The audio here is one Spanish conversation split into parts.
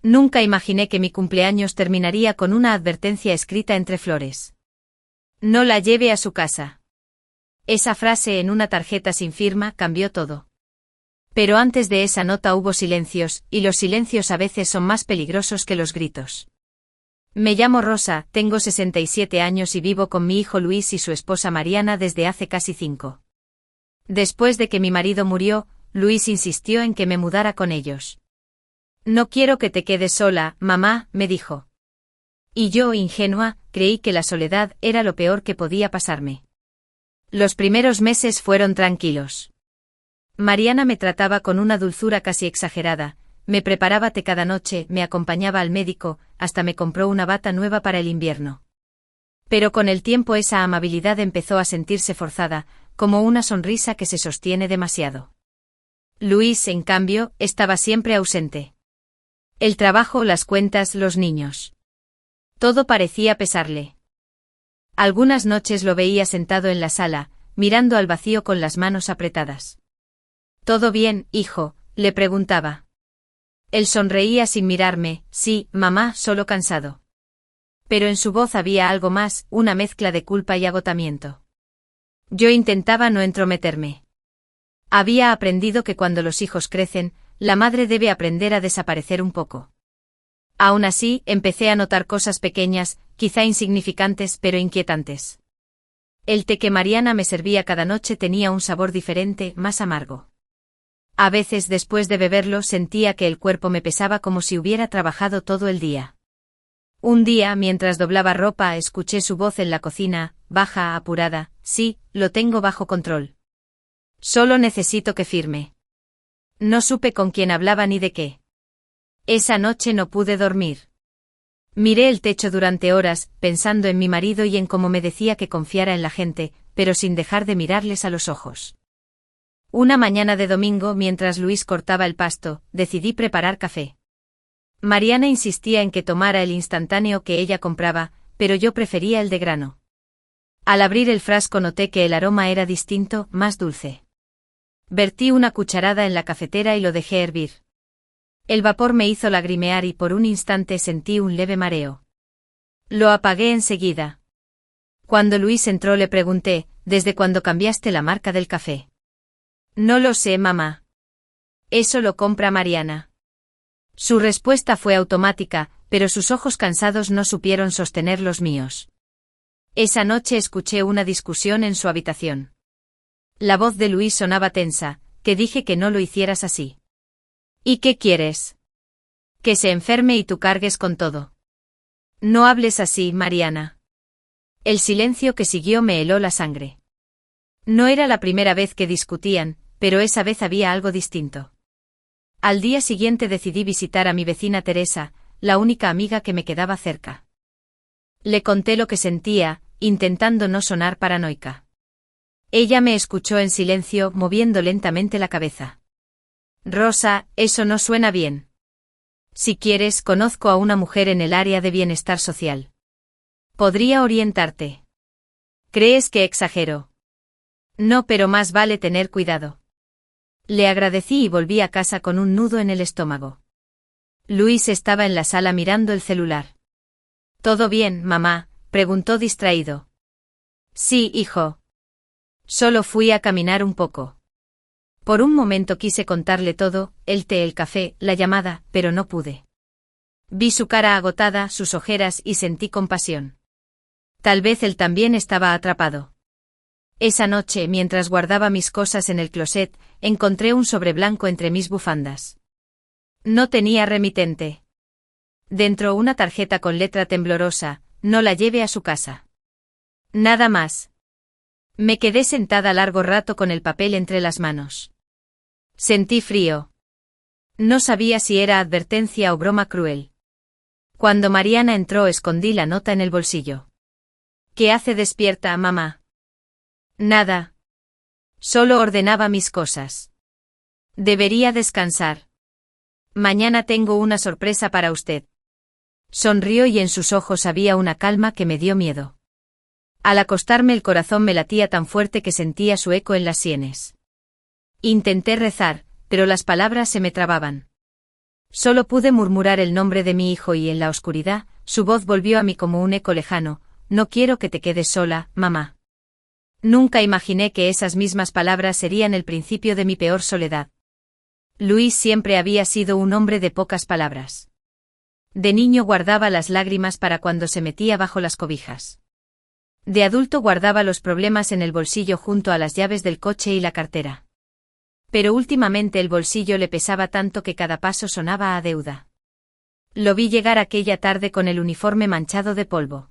Nunca imaginé que mi cumpleaños terminaría con una advertencia escrita entre flores. No la lleve a su casa. Esa frase en una tarjeta sin firma cambió todo. Pero antes de esa nota hubo silencios, y los silencios a veces son más peligrosos que los gritos. Me llamo Rosa, tengo 67 años y vivo con mi hijo Luis y su esposa Mariana desde hace casi 5. Después de que mi marido murió, Luis insistió en que me mudara con ellos. No quiero que te quedes sola, mamá, me dijo. Y yo, ingenua, creí que la soledad era lo peor que podía pasarme. Los primeros meses fueron tranquilos. Mariana me trataba con una dulzura casi exagerada, me preparaba té cada noche, me acompañaba al médico, hasta me compró una bata nueva para el invierno. Pero con el tiempo esa amabilidad empezó a sentirse forzada, como una sonrisa que se sostiene demasiado. Luis, en cambio, estaba siempre ausente. El trabajo, las cuentas, los niños. Todo parecía pesarle. Algunas noches lo veía sentado en la sala, mirando al vacío con las manos apretadas. ¿Todo bien, hijo?, le preguntaba. Él sonreía sin mirarme, sí, mamá, solo cansado. Pero en su voz había algo más, una mezcla de culpa y agotamiento. Yo intentaba no entrometerme. Había aprendido que cuando los hijos crecen, la madre debe aprender a desaparecer un poco. Aún así, empecé a notar cosas pequeñas, quizá insignificantes pero inquietantes. El té que Mariana me servía cada noche tenía un sabor diferente, más amargo. A veces después de beberlo sentía que el cuerpo me pesaba como si hubiera trabajado todo el día. Un día, mientras doblaba ropa, escuché su voz en la cocina, baja, apurada, sí, lo tengo bajo control. Solo necesito que firme. No supe con quién hablaba ni de qué. Esa noche no pude dormir. Miré el techo durante horas, pensando en mi marido y en cómo me decía que confiara en la gente, pero sin dejar de mirarles a los ojos. Una mañana de domingo, mientras Luis cortaba el pasto, decidí preparar café. Mariana insistía en que tomara el instantáneo que ella compraba, pero yo prefería el de grano. Al abrir el frasco noté que el aroma era distinto, más dulce. Vertí una cucharada en la cafetera y lo dejé hervir. El vapor me hizo lagrimear y por un instante sentí un leve mareo. Lo apagué enseguida. Cuando Luis entró le pregunté, ¿desde cuándo cambiaste la marca del café? No lo sé, mamá. Eso lo compra Mariana. Su respuesta fue automática, pero sus ojos cansados no supieron sostener los míos. Esa noche escuché una discusión en su habitación. La voz de Luis sonaba tensa, que dije que no lo hicieras así. ¿Y qué quieres? Que se enferme y tú cargues con todo. No hables así, Mariana. El silencio que siguió me heló la sangre. No era la primera vez que discutían, pero esa vez había algo distinto. Al día siguiente decidí visitar a mi vecina Teresa, la única amiga que me quedaba cerca. Le conté lo que sentía, intentando no sonar paranoica. Ella me escuchó en silencio, moviendo lentamente la cabeza. Rosa, eso no suena bien. Si quieres, conozco a una mujer en el área de bienestar social. Podría orientarte. ¿Crees que exagero? No, pero más vale tener cuidado. Le agradecí y volví a casa con un nudo en el estómago. Luis estaba en la sala mirando el celular. ¿Todo bien, mamá?, preguntó distraído. Sí, hijo. Solo fui a caminar un poco. Por un momento quise contarle todo, el té, el café, la llamada, pero no pude. Vi su cara agotada, sus ojeras y sentí compasión. Tal vez él también estaba atrapado. Esa noche, mientras guardaba mis cosas en el closet, encontré un sobre blanco entre mis bufandas. No tenía remitente. Dentro una tarjeta con letra temblorosa, no la lleve a su casa. Nada más. Me quedé sentada largo rato con el papel entre las manos. Sentí frío. No sabía si era advertencia o broma cruel. Cuando Mariana entró escondí la nota en el bolsillo. ¿Qué hace despierta, mamá? Nada. Solo ordenaba mis cosas. Debería descansar. Mañana tengo una sorpresa para usted. Sonrió y en sus ojos había una calma que me dio miedo. Al acostarme el corazón me latía tan fuerte que sentía su eco en las sienes. Intenté rezar, pero las palabras se me trababan. Solo pude murmurar el nombre de mi hijo y en la oscuridad, su voz volvió a mí como un eco lejano: no quiero que te quedes sola, mamá. Nunca imaginé que esas mismas palabras serían el principio de mi peor soledad. Luis siempre había sido un hombre de pocas palabras. De niño guardaba las lágrimas para cuando se metía bajo las cobijas. De adulto guardaba los problemas en el bolsillo junto a las llaves del coche y la cartera. Pero últimamente el bolsillo le pesaba tanto que cada paso sonaba a deuda. Lo vi llegar aquella tarde con el uniforme manchado de polvo.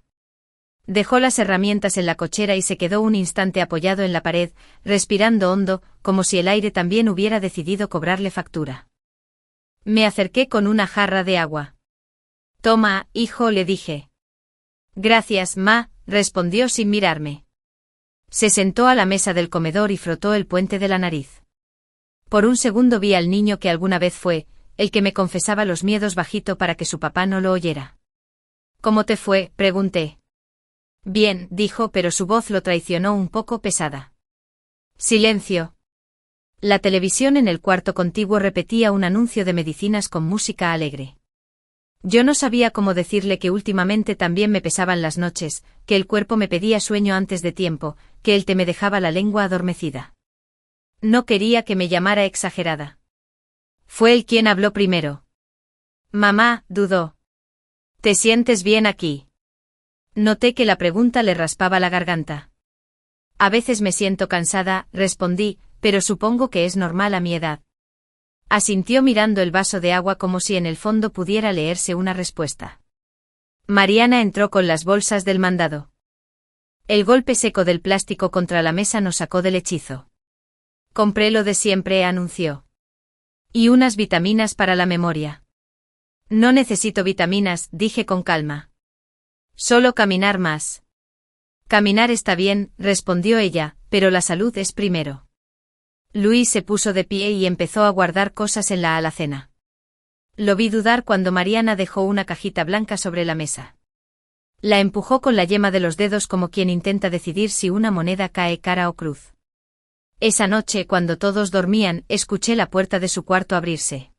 Dejó las herramientas en la cochera y se quedó un instante apoyado en la pared, respirando hondo, como si el aire también hubiera decidido cobrarle factura. Me acerqué con una jarra de agua. Toma, hijo, le dije. Gracias, ma, respondió sin mirarme. Se sentó a la mesa del comedor y frotó el puente de la nariz. Por un segundo vi al niño que alguna vez fue, el que me confesaba los miedos bajito para que su papá no lo oyera. ¿Cómo te fue?, pregunté. Bien, dijo, pero su voz lo traicionó un poco pesada. Silencio. La televisión en el cuarto contiguo repetía un anuncio de medicinas con música alegre. Yo no sabía cómo decirle que últimamente también me pesaban las noches, que el cuerpo me pedía sueño antes de tiempo, que el té me dejaba la lengua adormecida. No quería que me llamara exagerada. Fue él quien habló primero. Mamá, dudó. ¿Te sientes bien aquí? Noté que la pregunta le raspaba la garganta. A veces me siento cansada, respondí, pero supongo que es normal a mi edad. Asintió mirando el vaso de agua como si en el fondo pudiera leerse una respuesta. Mariana entró con las bolsas del mandado. El golpe seco del plástico contra la mesa nos sacó del hechizo. Compré lo de siempre, anunció. Y unas vitaminas para la memoria. No necesito vitaminas, dije con calma. Solo caminar más. Caminar está bien, respondió ella, pero la salud es primero. Luis se puso de pie y empezó a guardar cosas en la alacena. Lo vi dudar cuando Mariana dejó una cajita blanca sobre la mesa. La empujó con la yema de los dedos como quien intenta decidir si una moneda cae cara o cruz. Esa noche, cuando todos dormían, escuché la puerta de su cuarto abrirse.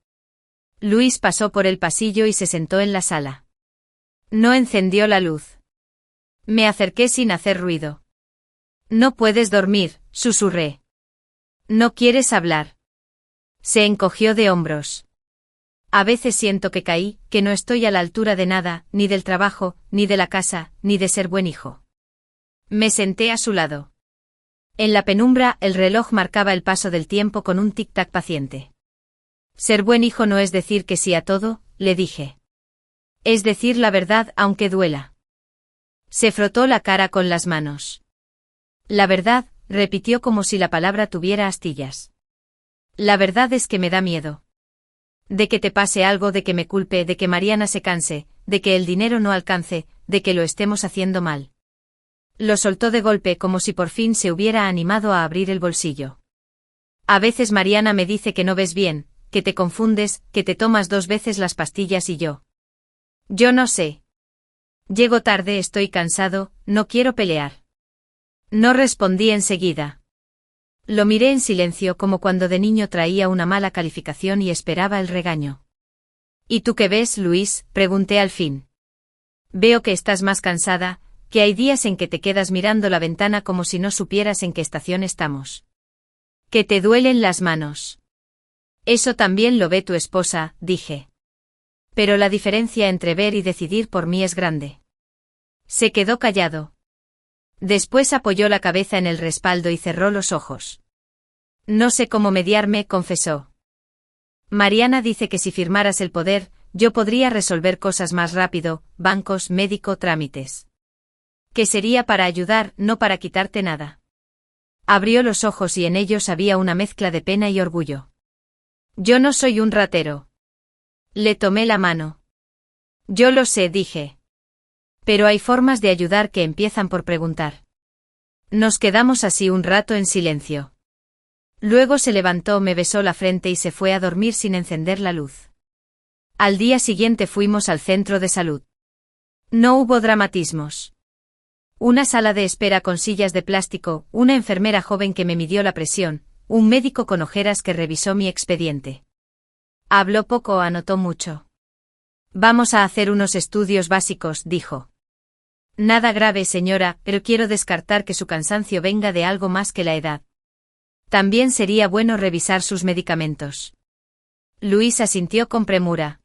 Luis pasó por el pasillo y se sentó en la sala. No encendió la luz. Me acerqué sin hacer ruido. No puedes dormir, susurré. ¿No quieres hablar? Se encogió de hombros. A veces siento que caí, que no estoy a la altura de nada, ni del trabajo, ni de la casa, ni de ser buen hijo. Me senté a su lado. En la penumbra, el reloj marcaba el paso del tiempo con un tic-tac paciente. Ser buen hijo no es decir que sí a todo, le dije. Es decir la verdad aunque duela. Se frotó la cara con las manos. La verdad, repitió como si la palabra tuviera astillas. La verdad es que me da miedo. De que te pase algo, de que me culpe, de que Mariana se canse, de que el dinero no alcance, de que lo estemos haciendo mal. Lo soltó de golpe como si por fin se hubiera animado a abrir el bolsillo. A veces Mariana me dice que no ves bien, que te confundes, que te tomas 2 veces las pastillas y yo. Yo no sé. Llego tarde, estoy cansado, no quiero pelear. No respondí enseguida. Lo miré en silencio como cuando de niño traía una mala calificación y esperaba el regaño. ¿Y tú qué ves, Luis?, pregunté al fin. Veo que estás más cansada, que hay días en que te quedas mirando la ventana como si no supieras en qué estación estamos. Que te duelen las manos. Eso también lo ve tu esposa, dije. Pero la diferencia entre ver y decidir por mí es grande. Se quedó callado. Después apoyó la cabeza en el respaldo y cerró los ojos. No sé cómo mediarme, confesó. Mariana dice que si firmaras el poder, yo podría resolver cosas más rápido, bancos, médico, trámites. Que sería para ayudar, no para quitarte nada. Abrió los ojos y en ellos había una mezcla de pena y orgullo. Yo no soy un ratero. Le tomé la mano. Yo lo sé, dije. Pero hay formas de ayudar que empiezan por preguntar. Nos quedamos así un rato en silencio. Luego se levantó, me besó la frente y se fue a dormir sin encender la luz. Al día siguiente fuimos al centro de salud. No hubo dramatismos. Una sala de espera con sillas de plástico, una enfermera joven que me midió la presión, un médico con ojeras que revisó mi expediente. Habló poco o anotó mucho. Vamos a hacer unos estudios básicos, dijo. Nada grave, señora, pero quiero descartar que su cansancio venga de algo más que la edad. También sería bueno revisar sus medicamentos. Luis asintió con premura.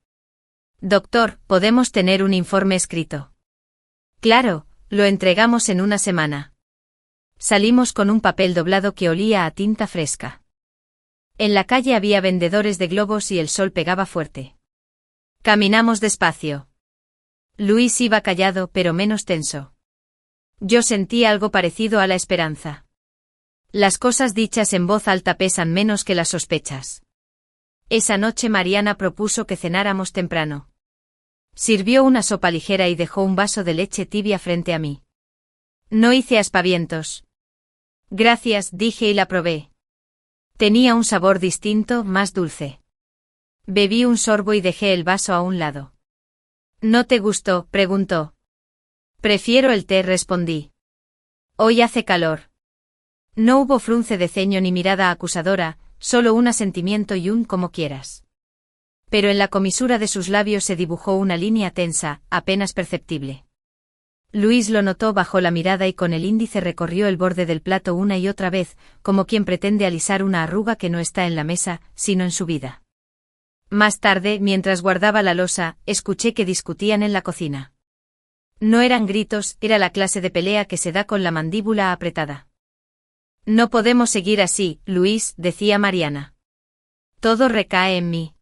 Doctor, ¿podemos tener un informe escrito? Claro, lo entregamos en una semana. Salimos con un papel doblado que olía a tinta fresca. En la calle había vendedores de globos y el sol pegaba fuerte. Caminamos despacio. Luis iba callado pero menos tenso. Yo sentí algo parecido a la esperanza. Las cosas dichas en voz alta pesan menos que las sospechas. Esa noche Mariana propuso que cenáramos temprano. Sirvió una sopa ligera y dejó un vaso de leche tibia frente a mí. No hice aspavientos. Gracias, dije y la probé. Tenía un sabor distinto, más dulce. Bebí un sorbo y dejé el vaso a un lado. ¿No te gustó?, preguntó. Prefiero el té, respondí. Hoy hace calor. No hubo frunce de ceño ni mirada acusadora, solo un asentimiento y un como quieras. Pero en la comisura de sus labios se dibujó una línea tensa, apenas perceptible. Luis lo notó, bajó la mirada y con el índice recorrió el borde del plato una y otra vez, como quien pretende alisar una arruga que no está en la mesa, sino en su vida. Más tarde, mientras guardaba la losa, escuché que discutían en la cocina. No eran gritos, era la clase de pelea que se da con la mandíbula apretada. No podemos seguir así, Luis, decía Mariana. Todo recae en mí.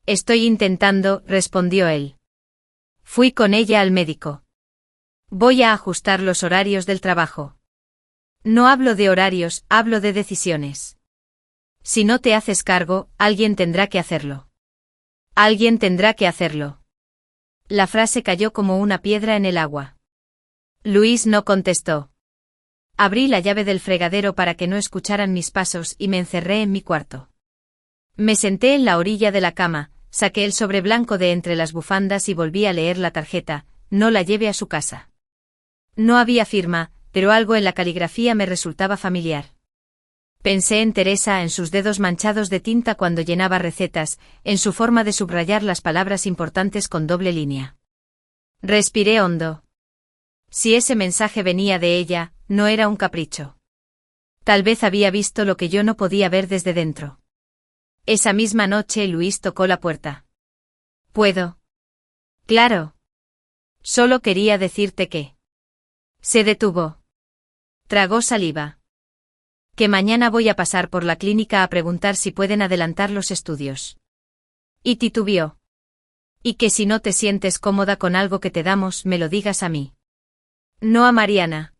Estoy intentando, respondió él. Fui con ella al médico. Voy a ajustar los horarios del trabajo. No hablo de horarios, hablo de decisiones. Si no te haces cargo, alguien tendrá que hacerlo. Alguien tendrá que hacerlo. La frase cayó como una piedra en el agua. Luis no contestó. Abrí la llave del fregadero para que no escucharan mis pasos y me encerré en mi cuarto. Me senté en la orilla de la cama, saqué el sobre blanco de entre las bufandas y volví a leer la tarjeta, no la lleve a su casa. No había firma, pero algo en la caligrafía me resultaba familiar. Pensé en Teresa, en sus dedos manchados de tinta cuando llenaba recetas, en su forma de subrayar las palabras importantes con doble línea. Respiré hondo. Si ese mensaje venía de ella, no era un capricho. Tal vez había visto lo que yo no podía ver desde dentro. Esa misma noche Luis tocó la puerta. ¿Puedo? Claro. Solo quería decirte que. Se detuvo. Tragó saliva. Que mañana voy a pasar por la clínica a preguntar si pueden adelantar los estudios. Y titubeó. Y que si no te sientes cómoda con algo que te damos, me lo digas a mí. No a Mariana.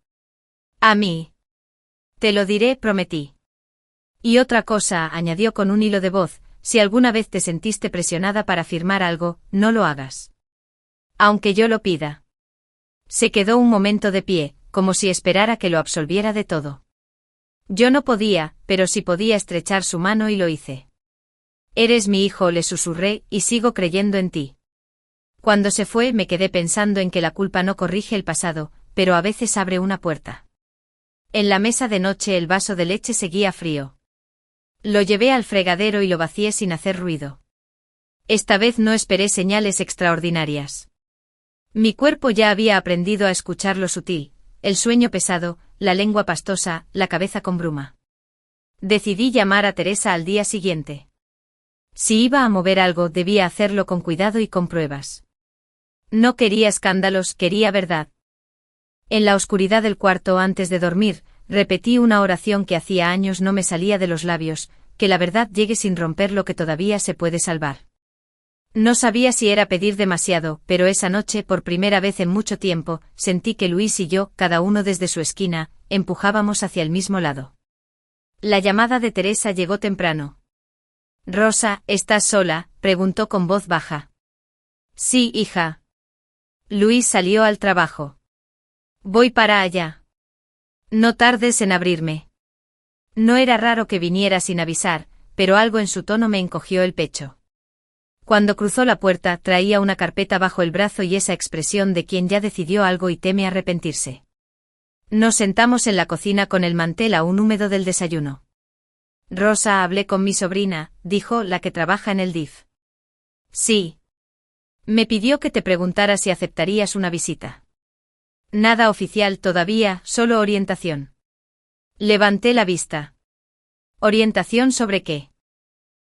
A mí. Te lo diré, prometí. Y otra cosa, añadió con un hilo de voz, si alguna vez te sentiste presionada para firmar algo, no lo hagas. Aunque yo lo pida. Se quedó un momento de pie, como si esperara que lo absolviera de todo. Yo no podía, pero sí podía estrechar su mano y lo hice. Eres mi hijo, le susurré, y sigo creyendo en ti. Cuando se fue me quedé pensando en que la culpa no corrige el pasado, pero a veces abre una puerta. En la mesa de noche el vaso de leche seguía frío. Lo llevé al fregadero y lo vacié sin hacer ruido. Esta vez no esperé señales extraordinarias. Mi cuerpo ya había aprendido a escuchar lo sutil, el sueño pesado, la lengua pastosa, la cabeza con bruma. Decidí llamar a Teresa al día siguiente. Si iba a mover algo, debía hacerlo con cuidado y con pruebas. No quería escándalos, quería verdad. En la oscuridad del cuarto antes de dormir, repetí una oración que hacía años no me salía de los labios, que la verdad llegue sin romper lo que todavía se puede salvar. No sabía si era pedir demasiado, pero esa noche, por primera vez en mucho tiempo, sentí que Luis y yo, cada uno desde su esquina, empujábamos hacia el mismo lado. La llamada de Teresa llegó temprano. «Rosa, ¿estás sola?», preguntó con voz baja. «Sí, hija». Luis salió al trabajo. «Voy para allá. No tardes en abrirme». No era raro que viniera sin avisar, pero algo en su tono me encogió el pecho. Cuando cruzó la puerta, traía una carpeta bajo el brazo y esa expresión de quien ya decidió algo y teme arrepentirse. Nos sentamos en la cocina con el mantel aún húmedo del desayuno. Rosa, hablé con mi sobrina, dijo la que trabaja en el DIF. Sí. Me pidió que te preguntara si aceptarías una visita. Nada oficial todavía, solo orientación. Levanté la vista. ¿Orientación sobre qué?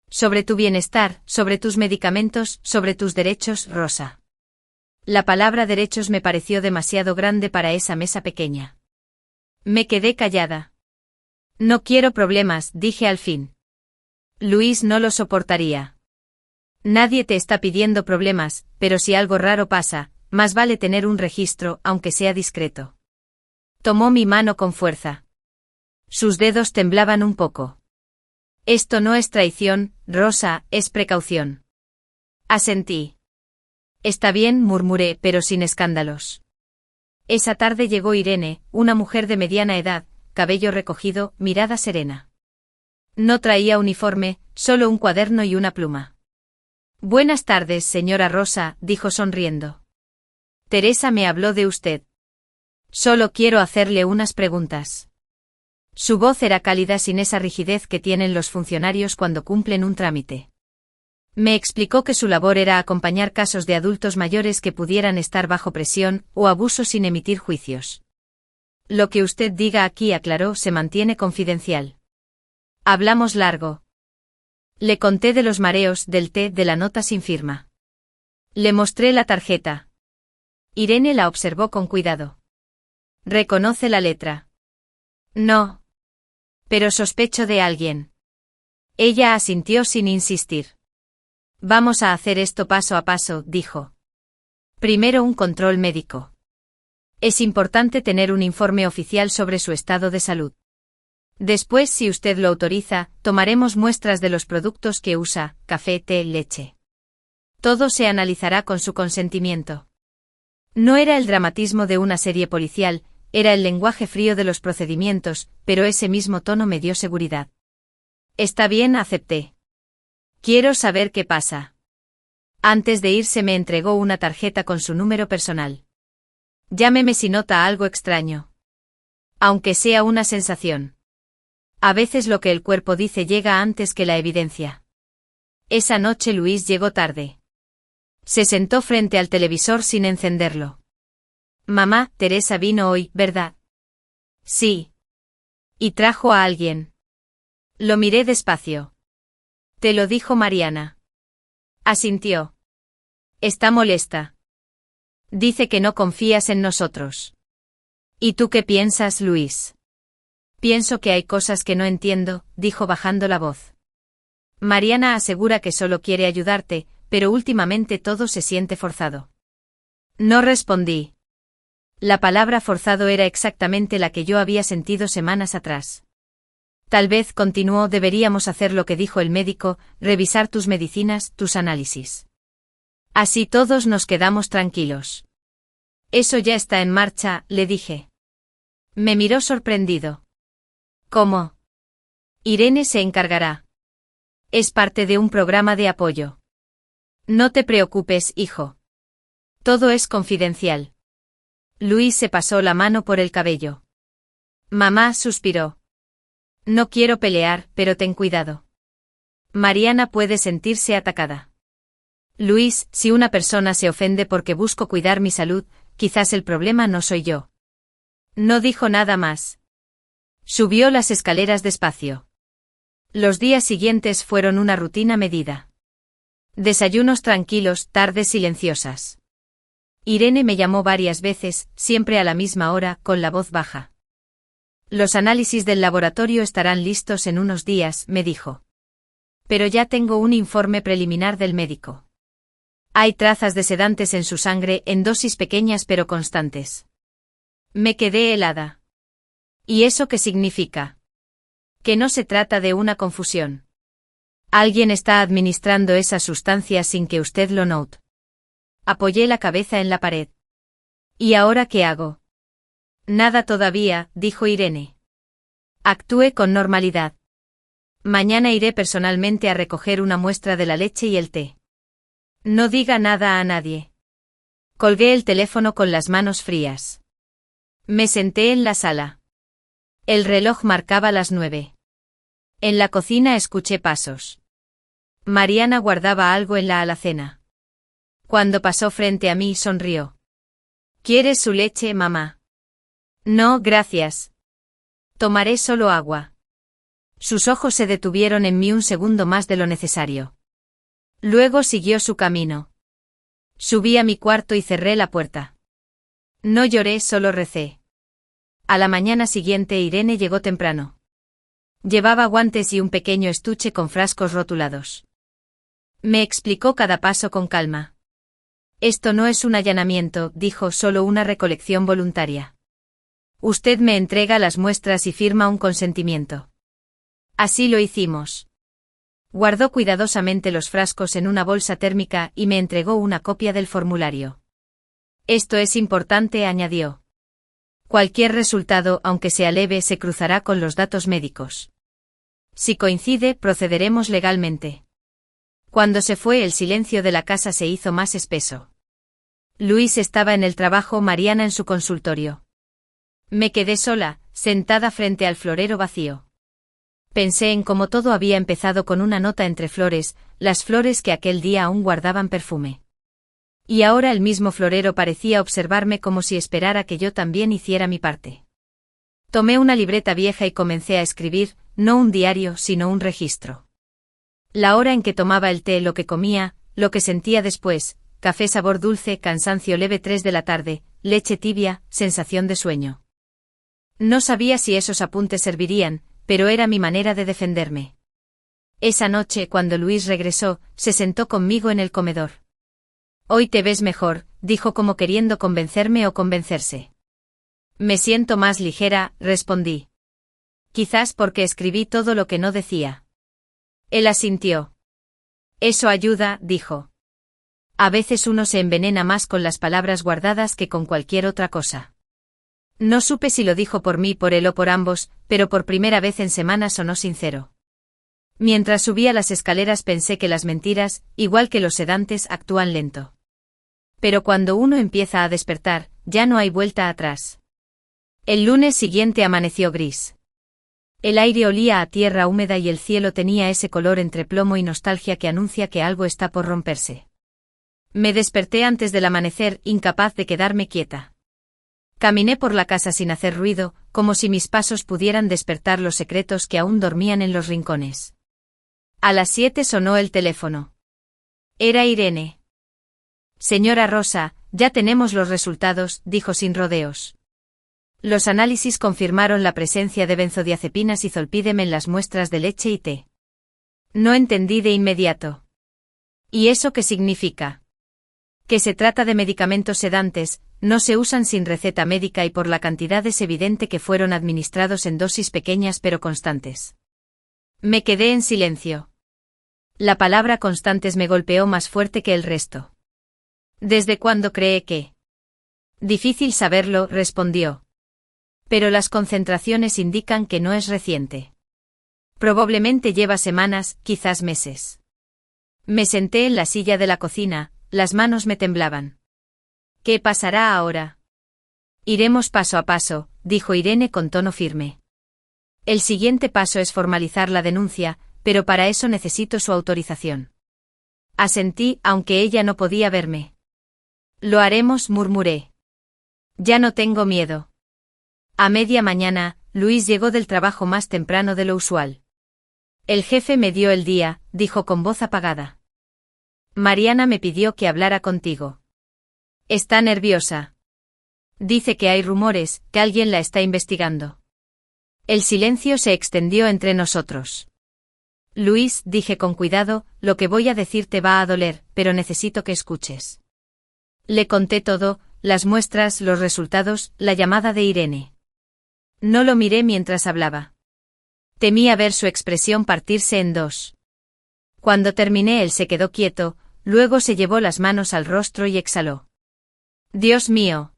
Sobre tu bienestar, sobre tus medicamentos, sobre tus derechos, Rosa. La palabra derechos me pareció demasiado grande para esa mesa pequeña. Me quedé callada. No quiero problemas, dije al fin. Luis no lo soportaría. Nadie te está pidiendo problemas, pero si algo raro pasa, más vale tener un registro, aunque sea discreto. Tomó mi mano con fuerza. Sus dedos temblaban un poco. Esto no es traición, Rosa, es precaución. Asentí. Está bien, murmuré, pero sin escándalos. Esa tarde llegó Irene, una mujer de mediana edad, cabello recogido, mirada serena. No traía uniforme, solo un cuaderno y una pluma. Buenas tardes, señora Rosa, dijo sonriendo. Teresa me habló de usted. Solo quiero hacerle unas preguntas. Su voz era cálida sin esa rigidez que tienen los funcionarios cuando cumplen un trámite. Me explicó que su labor era acompañar casos de adultos mayores que pudieran estar bajo presión o abuso sin emitir juicios. Lo que usted diga aquí, aclaró, se mantiene confidencial. Hablamos largo. Le conté de los mareos, del té, de la nota sin firma. Le mostré la tarjeta. Irene la observó con cuidado. ¿Reconoce la letra? No. Pero sospecho de alguien. Ella asintió sin insistir. Vamos a hacer esto paso a paso, dijo. Primero un control médico. Es importante tener un informe oficial sobre su estado de salud. Después, si usted lo autoriza, tomaremos muestras de los productos que usa, café, té, leche. Todo se analizará con su consentimiento. No era el dramatismo de una serie policial, era el lenguaje frío de los procedimientos, pero ese mismo tono me dio seguridad. Está bien, acepté. Quiero saber qué pasa. Antes de irse me entregó una tarjeta con su número personal. Llámeme si nota algo extraño. Aunque sea una sensación. A veces lo que el cuerpo dice llega antes que la evidencia. Esa noche Luis llegó tarde. Se sentó frente al televisor sin encenderlo. Mamá, Teresa vino hoy, ¿verdad? Sí. ¿Y trajo a alguien? Lo miré despacio. Te lo dijo Mariana. Asintió. Está molesta. Dice que no confías en nosotros. ¿Y tú qué piensas, Luis? Pienso que hay cosas que no entiendo, dijo bajando la voz. Mariana asegura que solo quiere ayudarte, pero últimamente todo se siente forzado. No respondí. La palabra forzado era exactamente la que yo había sentido semanas atrás. Tal vez, continuó, deberíamos hacer lo que dijo el médico, revisar tus medicinas, tus análisis. Así todos nos quedamos tranquilos. Eso ya está en marcha, le dije. Me miró sorprendido. ¿Cómo? Irene se encargará. Es parte de un programa de apoyo. No te preocupes, hijo. Todo es confidencial. Luis se pasó la mano por el cabello. Mamá suspiró. No quiero pelear, pero ten cuidado. Mariana puede sentirse atacada. Luis, si una persona se ofende porque busco cuidar mi salud, quizás el problema no soy yo. No dijo nada más. Subió las escaleras despacio. Los días siguientes fueron una rutina medida. Desayunos tranquilos, tardes silenciosas. Irene me llamó varias veces, siempre a la misma hora, con la voz baja. Los análisis del laboratorio estarán listos en unos días, me dijo. Pero ya tengo un informe preliminar del médico. Hay trazas de sedantes en su sangre en dosis pequeñas pero constantes. Me quedé helada. ¿Y eso qué significa? Que no se trata de una confusión. Alguien está administrando esas sustancias sin que usted lo note. Apoyé la cabeza en la pared. ¿Y ahora qué hago? Nada todavía, dijo Irene. Actúe con normalidad. Mañana iré personalmente a recoger una muestra de la leche y el té. No diga nada a nadie. Colgué el teléfono con las manos frías. Me senté en la sala. El reloj marcaba las 9. En la cocina escuché pasos. Mariana guardaba algo en la alacena. Cuando pasó frente a mí sonrió. ¿Quieres su leche, mamá? No, gracias. Tomaré solo agua. Sus ojos se detuvieron en mí un segundo más de lo necesario. Luego siguió su camino. Subí a mi cuarto y cerré la puerta. No lloré, solo recé. A la mañana siguiente Irene llegó temprano. Llevaba guantes y un pequeño estuche con frascos rotulados. Me explicó cada paso con calma. Esto no es un allanamiento, dijo, solo una recolección voluntaria. Usted me entrega las muestras y firma un consentimiento. Así lo hicimos. Guardó cuidadosamente los frascos en una bolsa térmica y me entregó una copia del formulario. Esto es importante, añadió. Cualquier resultado, aunque sea leve, se cruzará con los datos médicos. Si coincide, procederemos legalmente. Cuando se fue, el silencio de la casa se hizo más espeso. Luis estaba en el trabajo, Mariana en su consultorio. Me quedé sola, sentada frente al florero vacío. Pensé en cómo todo había empezado con una nota entre flores, las flores que aquel día aún guardaban perfume. Y ahora el mismo florero parecía observarme como si esperara que yo también hiciera mi parte. Tomé una libreta vieja y comencé a escribir, no un diario, sino un registro. La hora en que tomaba el té, lo que comía, lo que sentía después, café sabor dulce, cansancio leve, 3 de la tarde, leche tibia, sensación de sueño. No sabía si esos apuntes servirían, pero era mi manera de defenderme. Esa noche, cuando Luis regresó, se sentó conmigo en el comedor. Hoy te ves mejor, dijo como queriendo convencerme o convencerse. Me siento más ligera, respondí. Quizás porque escribí todo lo que no decía. Él asintió. Eso ayuda, dijo. A veces uno se envenena más con las palabras guardadas que con cualquier otra cosa. No supe si lo dijo por mí, por él o por ambos, pero por primera vez en semanas sonó sincero. Mientras subía las escaleras pensé que las mentiras, igual que los sedantes, actúan lento. Pero cuando uno empieza a despertar, ya no hay vuelta atrás. El lunes siguiente amaneció gris. El aire olía a tierra húmeda y el cielo tenía ese color entre plomo y nostalgia que anuncia que algo está por romperse. Me desperté antes del amanecer, incapaz de quedarme quieta. Caminé por la casa sin hacer ruido, como si mis pasos pudieran despertar los secretos que aún dormían en los rincones. A las 7 sonó el teléfono. Era Irene. Señora Rosa, ya tenemos los resultados, dijo sin rodeos. Los análisis confirmaron la presencia de benzodiazepinas y zolpidem en las muestras de leche y té. No entendí de inmediato. ¿Y eso qué significa? Que se trata de medicamentos sedantes, no se usan sin receta médica y por la cantidad es evidente que fueron administrados en dosis pequeñas pero constantes. Me quedé en silencio. La palabra constantes me golpeó más fuerte que el resto. ¿Desde cuándo cree que? Difícil saberlo, respondió. Pero las concentraciones indican que no es reciente. Probablemente lleva semanas, quizás meses. Me senté en la silla de la cocina, las manos me temblaban. ¿Qué pasará ahora? Iremos paso a paso, dijo Irene con tono firme. El siguiente paso es formalizar la denuncia, pero para eso necesito su autorización. Asentí, aunque ella no podía verme. Lo haremos, murmuré. Ya no tengo miedo. A media mañana, Luis llegó del trabajo más temprano de lo usual. El jefe me dio el día, dijo con voz apagada. Mariana me pidió que hablara contigo. Está nerviosa. Dice que hay rumores, que alguien la está investigando. El silencio se extendió entre nosotros. Luis, dije con cuidado, lo que voy a decir te va a doler, pero necesito que escuches. Le conté todo, las muestras, los resultados, la llamada de Irene. No lo miré mientras hablaba. Temía ver su expresión partirse en dos. Cuando terminé él se quedó quieto, luego se llevó las manos al rostro y exhaló. Dios mío.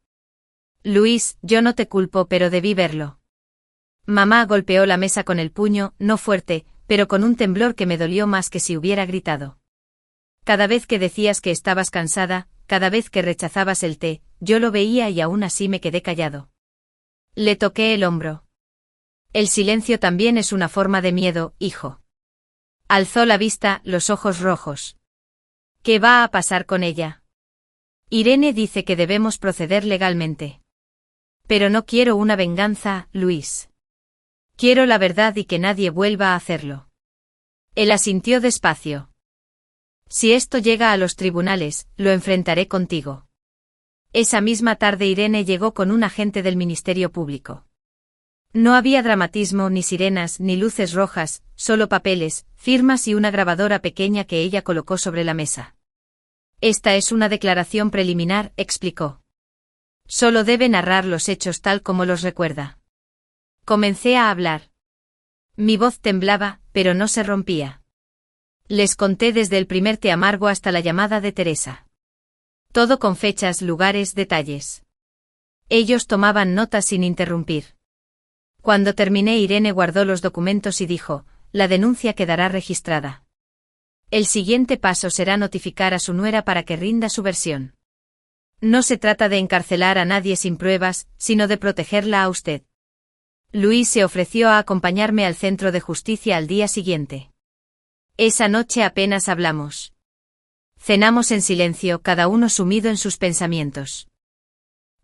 Luis, yo no te culpo, pero debí verlo. Mamá golpeó la mesa con el puño, no fuerte, pero con un temblor que me dolió más que si hubiera gritado. Cada vez que decías que estabas cansada, cada vez que rechazabas el té, yo lo veía y aún así me quedé callado. Le toqué el hombro. El silencio también es una forma de miedo, hijo. Alzó la vista, los ojos rojos. ¿Qué va a pasar con ella? Irene dice que debemos proceder legalmente. Pero no quiero una venganza, Luis. Quiero la verdad y que nadie vuelva a hacerlo. Él asintió despacio. Si esto llega a los tribunales, lo enfrentaré contigo. Esa misma tarde Irene llegó con un agente del Ministerio Público. No había dramatismo, ni sirenas, ni luces rojas, solo papeles, firmas y una grabadora pequeña que ella colocó sobre la mesa. Esta es una declaración preliminar, explicó. Solo debe narrar los hechos tal como los recuerda. Comencé a hablar. Mi voz temblaba, pero no se rompía. Les conté desde el primer té amargo hasta la llamada de Teresa. Todo con fechas, lugares, detalles. Ellos tomaban notas sin interrumpir. Cuando terminé, Irene guardó los documentos y dijo, la denuncia quedará registrada. El siguiente paso será notificar a su nuera para que rinda su versión. No se trata de encarcelar a nadie sin pruebas, sino de protegerla a usted. Luis se ofreció a acompañarme al centro de justicia al día siguiente. Esa noche apenas hablamos. Cenamos en silencio, cada uno sumido en sus pensamientos.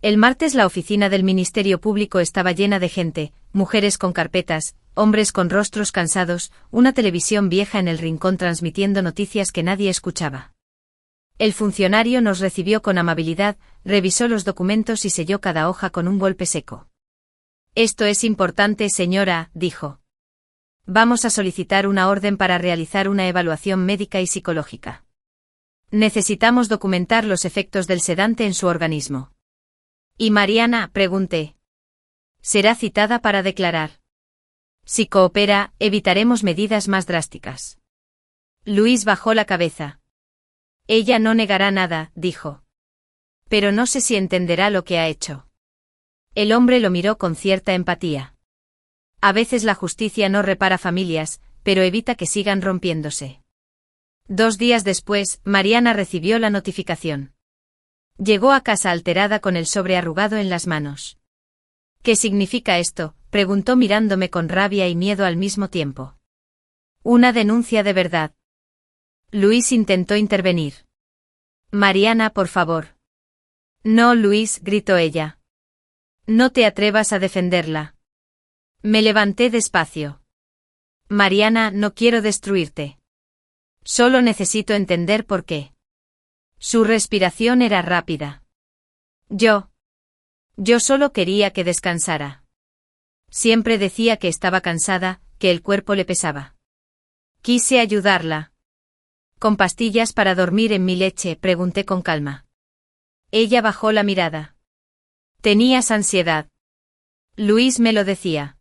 El martes la oficina del Ministerio Público estaba llena de gente, mujeres con carpetas, hombres con rostros cansados, una televisión vieja en el rincón transmitiendo noticias que nadie escuchaba. El funcionario nos recibió con amabilidad, revisó los documentos y selló cada hoja con un golpe seco. Esto es importante, señora, dijo. Vamos a solicitar una orden para realizar una evaluación médica y psicológica. Necesitamos documentar los efectos del sedante en su organismo. ¿Y Mariana?, pregunté. Será citada para declarar. Si coopera, evitaremos medidas más drásticas. Luis bajó la cabeza. Ella no negará nada, dijo. Pero no sé si entenderá lo que ha hecho. El hombre lo miró con cierta empatía. A veces la justicia no repara familias, pero evita que sigan rompiéndose. 2 días después, Mariana recibió la notificación. Llegó a casa alterada con el sobre arrugado en las manos. ¿Qué significa esto?, preguntó mirándome con rabia y miedo al mismo tiempo. Una denuncia de verdad. Luis intentó intervenir. Mariana, por favor. No, Luis, gritó ella. No te atrevas a defenderla. Me levanté despacio. Mariana, no quiero destruirte. Solo necesito entender por qué. Su respiración era rápida. Yo solo quería que descansara. Siempre decía que estaba cansada, que el cuerpo le pesaba. Quise ayudarla. ¿Con pastillas para dormir en mi leche?, pregunté con calma. Ella bajó la mirada. Tenías ansiedad. Luis me lo decía.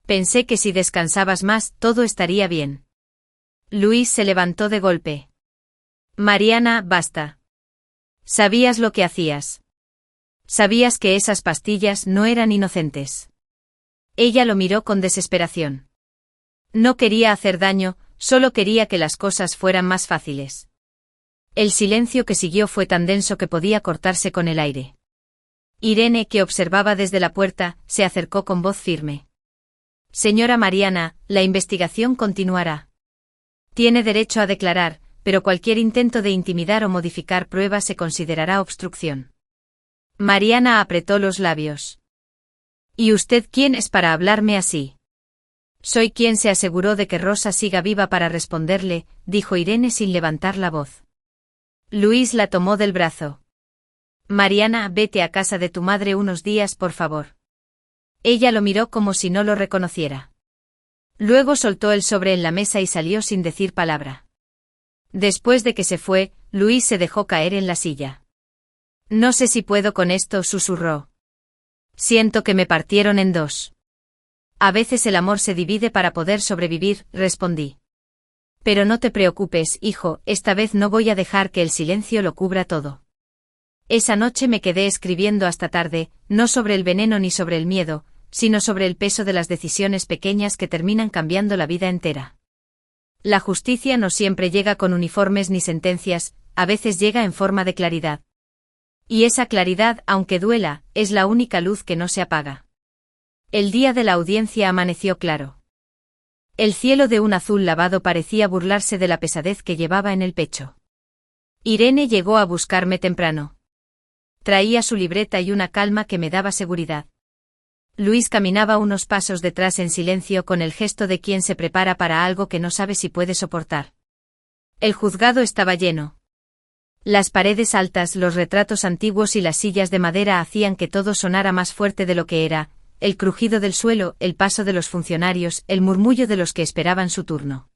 Pensé que si descansabas más, todo estaría bien. Luis se levantó de golpe. Mariana, basta. Sabías lo que hacías. Sabías que esas pastillas no eran inocentes. Ella lo miró con desesperación. No quería hacer daño, solo quería que las cosas fueran más fáciles. El silencio que siguió fue tan denso que podía cortarse con el aire. Irene, que observaba desde la puerta, se acercó con voz firme. Señora Mariana, la investigación continuará. Tiene derecho a declarar, pero cualquier intento de intimidar o modificar pruebas se considerará obstrucción. Mariana apretó los labios. ¿Y usted quién es para hablarme así? Soy quien se aseguró de que Rosa siga viva para responderle, dijo Irene sin levantar la voz. Luis la tomó del brazo. Mariana, vete a casa de tu madre unos días, por favor. Ella lo miró como si no lo reconociera. Luego soltó el sobre en la mesa y salió sin decir palabra. Después de que se fue, Luis se dejó caer en la silla. No sé si puedo con esto, susurró. Siento que me partieron en dos. A veces el amor se divide para poder sobrevivir, respondí. Pero no te preocupes, hijo, esta vez no voy a dejar que el silencio lo cubra todo. Esa noche me quedé escribiendo hasta tarde, no sobre el veneno ni sobre el miedo, sino sobre el peso de las decisiones pequeñas que terminan cambiando la vida entera. La justicia no siempre llega con uniformes ni sentencias, a veces llega en forma de claridad. Y esa claridad, aunque duela, es la única luz que no se apaga. El día de la audiencia amaneció claro. El cielo de un azul lavado parecía burlarse de la pesadez que llevaba en el pecho. Irene llegó a buscarme temprano. Traía su libreta y una calma que me daba seguridad. Luis caminaba unos pasos detrás en silencio con el gesto de quien se prepara para algo que no sabe si puede soportar. El juzgado estaba lleno. Las paredes altas, los retratos antiguos y las sillas de madera hacían que todo sonara más fuerte de lo que era, el crujido del suelo, el paso de los funcionarios, el murmullo de los que esperaban su turno.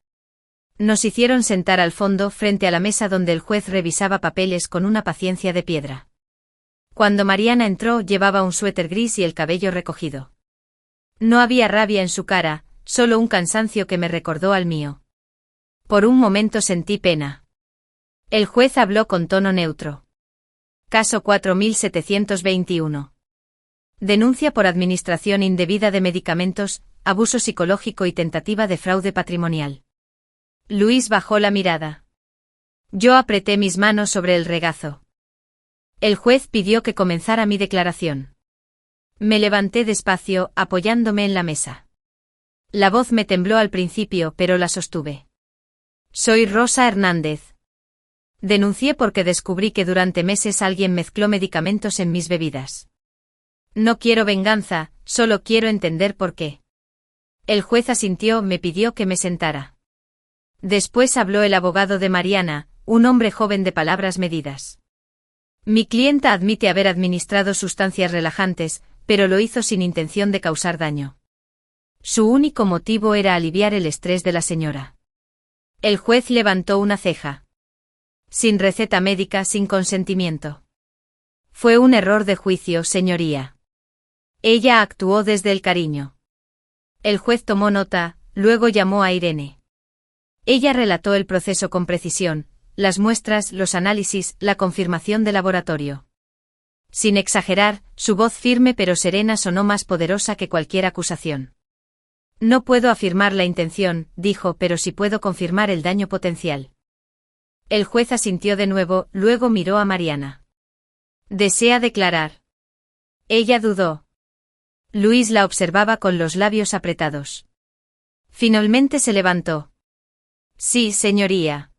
Nos hicieron sentar al fondo, frente a la mesa donde el juez revisaba papeles con una paciencia de piedra. Cuando Mariana entró, llevaba un suéter gris y el cabello recogido. No había rabia en su cara, solo un cansancio que me recordó al mío. Por un momento sentí pena. El juez habló con tono neutro. Caso 4721. Denuncia por administración indebida de medicamentos, abuso psicológico y tentativa de fraude patrimonial. Luis bajó la mirada. Yo apreté mis manos sobre el regazo. El juez pidió que comenzara mi declaración. Me levanté despacio, apoyándome en la mesa. La voz me tembló al principio, pero la sostuve. Soy Rosa Hernández. Denuncié porque descubrí que durante meses alguien mezcló medicamentos en mis bebidas. No quiero venganza, solo quiero entender por qué. El juez asintió, me pidió que me sentara. Después habló el abogado de Mariana, un hombre joven de palabras medidas. Mi clienta admite haber administrado sustancias relajantes, pero lo hizo sin intención de causar daño. Su único motivo era aliviar el estrés de la señora. El juez levantó una ceja. Sin receta médica, sin consentimiento. Fue un error de juicio, señoría. Ella actuó desde el cariño. El juez tomó nota, luego llamó a Irene. Ella relató el proceso con precisión, las muestras, los análisis, la confirmación de laboratorio. Sin exagerar, su voz firme pero serena sonó más poderosa que cualquier acusación. No puedo afirmar la intención, dijo, pero sí puedo confirmar el daño potencial. El juez asintió de nuevo, luego miró a Mariana. ¿Desea declarar? Ella dudó. Luis la observaba con los labios apretados. Finalmente se levantó. Sí, señoría.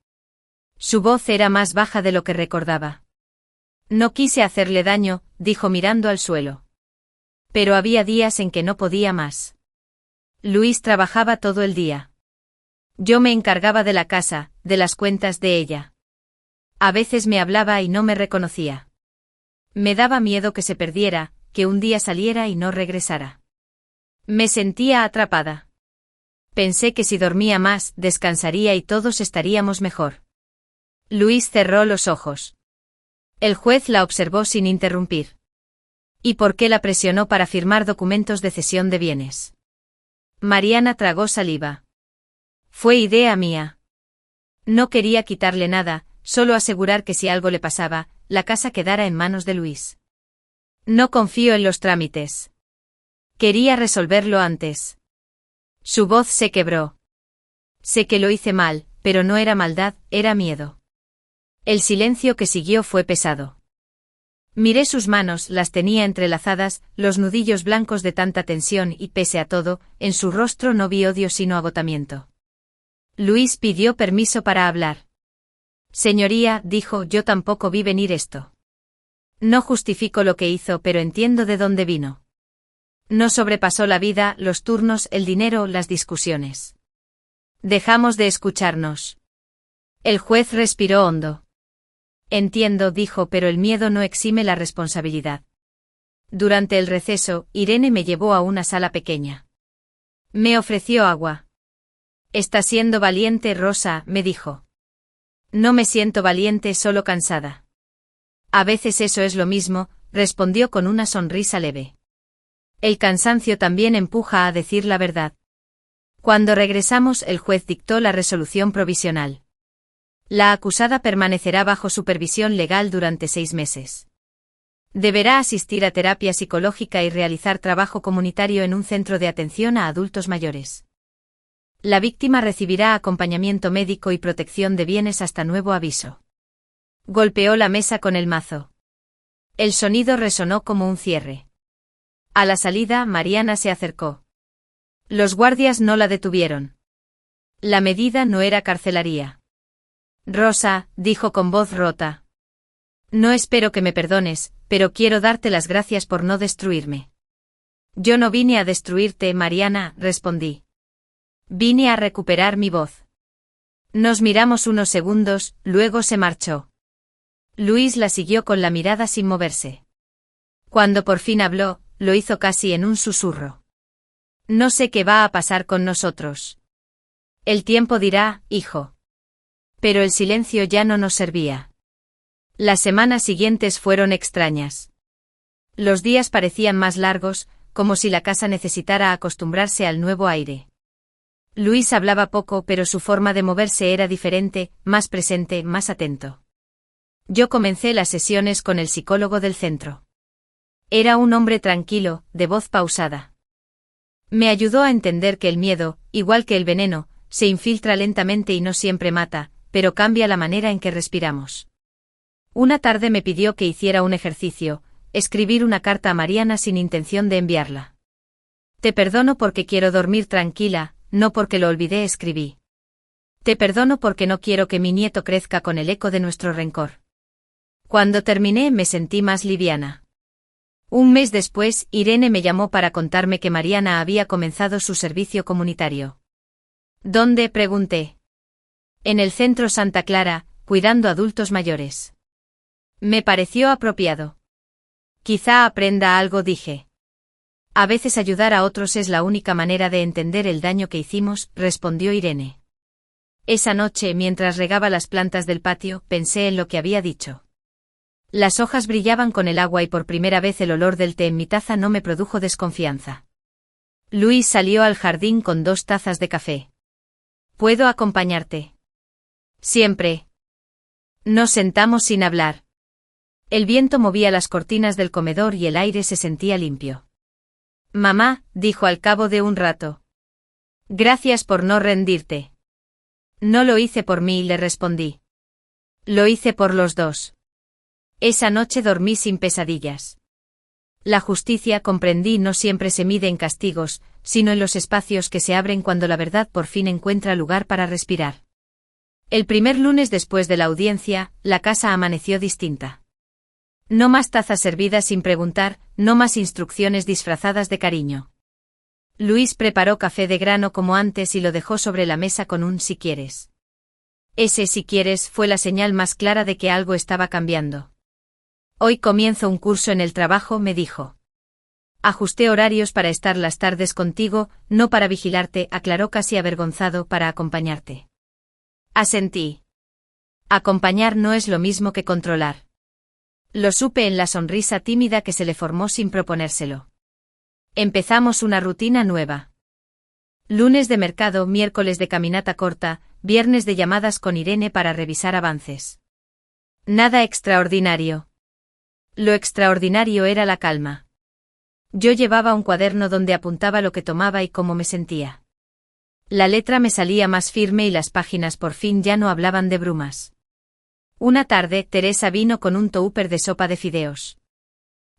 Su voz era más baja de lo que recordaba. No quise hacerle daño, dijo mirando al suelo. Pero había días en que no podía más. Luis trabajaba todo el día. Yo me encargaba de la casa, de las cuentas de ella. A veces me hablaba y no me reconocía. Me daba miedo que se perdiera, que un día saliera y no regresara. Me sentía atrapada. Pensé que si dormía más, descansaría y todos estaríamos mejor. Luis cerró los ojos. El juez la observó sin interrumpir. ¿Y por qué la presionó para firmar documentos de cesión de bienes? Mariana tragó saliva. Fue idea mía. No quería quitarle nada, solo asegurar que si algo le pasaba, la casa quedara en manos de Luis. No confío en los trámites. Quería resolverlo antes. Su voz se quebró. Sé que lo hice mal, pero no era maldad, era miedo. El silencio que siguió fue pesado. Miré sus manos, las tenía entrelazadas, los nudillos blancos de tanta tensión y pese a todo, en su rostro no vi odio sino agotamiento. Luis pidió permiso para hablar. Señoría, dijo, yo tampoco vi venir esto. No justifico lo que hizo, pero entiendo de dónde vino. No sobrepasó la vida, los turnos, el dinero, las discusiones. Dejamos de escucharnos. El juez respiró hondo. Entiendo, dijo, pero el miedo no exime la responsabilidad. Durante el receso, Irene me llevó a una sala pequeña. Me ofreció agua. Está siendo valiente, Rosa, me dijo. No me siento valiente, solo cansada. A veces eso es lo mismo, respondió con una sonrisa leve. El cansancio también empuja a decir la verdad. Cuando regresamos, el juez dictó la resolución provisional. La acusada permanecerá bajo supervisión legal durante 6 meses. Deberá asistir a terapia psicológica y realizar trabajo comunitario en un centro de atención a adultos mayores. La víctima recibirá acompañamiento médico y protección de bienes hasta nuevo aviso. Golpeó la mesa con el mazo. El sonido resonó como un cierre. A la salida, Mariana se acercó. Los guardias no la detuvieron. La medida no era carcelaría. Rosa, dijo con voz rota. No espero que me perdones, pero quiero darte las gracias por no destruirme. Yo no vine a destruirte, Mariana, respondí. Vine a recuperar mi voz. Nos miramos unos segundos, luego se marchó. Luis la siguió con la mirada sin moverse. Cuando por fin habló, lo hizo casi en un susurro. No sé qué va a pasar con nosotros. El tiempo dirá, hijo. Pero el silencio ya no nos servía. Las semanas siguientes fueron extrañas. Los días parecían más largos, como si la casa necesitara acostumbrarse al nuevo aire. Luis hablaba poco, pero su forma de moverse era diferente, más presente, más atento. Yo comencé las sesiones con el psicólogo del centro. Era un hombre tranquilo, de voz pausada. Me ayudó a entender que el miedo, igual que el veneno, se infiltra lentamente y no siempre mata, pero cambia la manera en que respiramos. Una tarde me pidió que hiciera un ejercicio, escribir una carta a Mariana sin intención de enviarla. Te perdono porque quiero dormir tranquila, no porque lo olvidé, escribí. Te perdono porque no quiero que mi nieto crezca con el eco de nuestro rencor. Cuando terminé me sentí más liviana. Un mes después, Irene me llamó para contarme que Mariana había comenzado su servicio comunitario. ¿Dónde?, pregunté. En el centro Santa Clara, cuidando adultos mayores. Me pareció apropiado. Quizá aprenda algo, dije. A veces ayudar a otros es la única manera de entender el daño que hicimos, respondió Irene. Esa noche, mientras regaba las plantas del patio, pensé en lo que había dicho. Las hojas brillaban con el agua y por primera vez el olor del té en mi taza no me produjo desconfianza. Luis salió al jardín con 2 tazas de café. ¿Puedo acompañarte? Siempre. Nos sentamos sin hablar. El viento movía las cortinas del comedor y el aire se sentía limpio. Mamá, dijo al cabo de un rato. Gracias por no rendirte. No lo hice por mí, le respondí. Lo hice por los dos. Esa noche dormí sin pesadillas. La justicia, comprendí, no siempre se mide en castigos, sino en los espacios que se abren cuando la verdad por fin encuentra lugar para respirar. El primer lunes después de la audiencia, la casa amaneció distinta. No más tazas servidas sin preguntar, no más instrucciones disfrazadas de cariño. Luis preparó café de grano como antes y lo dejó sobre la mesa con un si quieres. Ese si quieres fue la señal más clara de que algo estaba cambiando. Hoy comienzo un curso en el trabajo, me dijo. Ajusté horarios para estar las tardes contigo, no para vigilarte, aclaró casi avergonzado, para acompañarte. Asentí. Acompañar no es lo mismo que controlar. Lo supe en la sonrisa tímida que se le formó sin proponérselo. Empezamos una rutina nueva. Lunes de mercado, miércoles de caminata corta, viernes de llamadas con Irene para revisar avances. Nada extraordinario. Lo extraordinario era la calma. Yo llevaba un cuaderno donde apuntaba lo que tomaba y cómo me sentía. La letra me salía más firme y las páginas por fin ya no hablaban de brumas. Una tarde, Teresa vino con un tupper de sopa de fideos.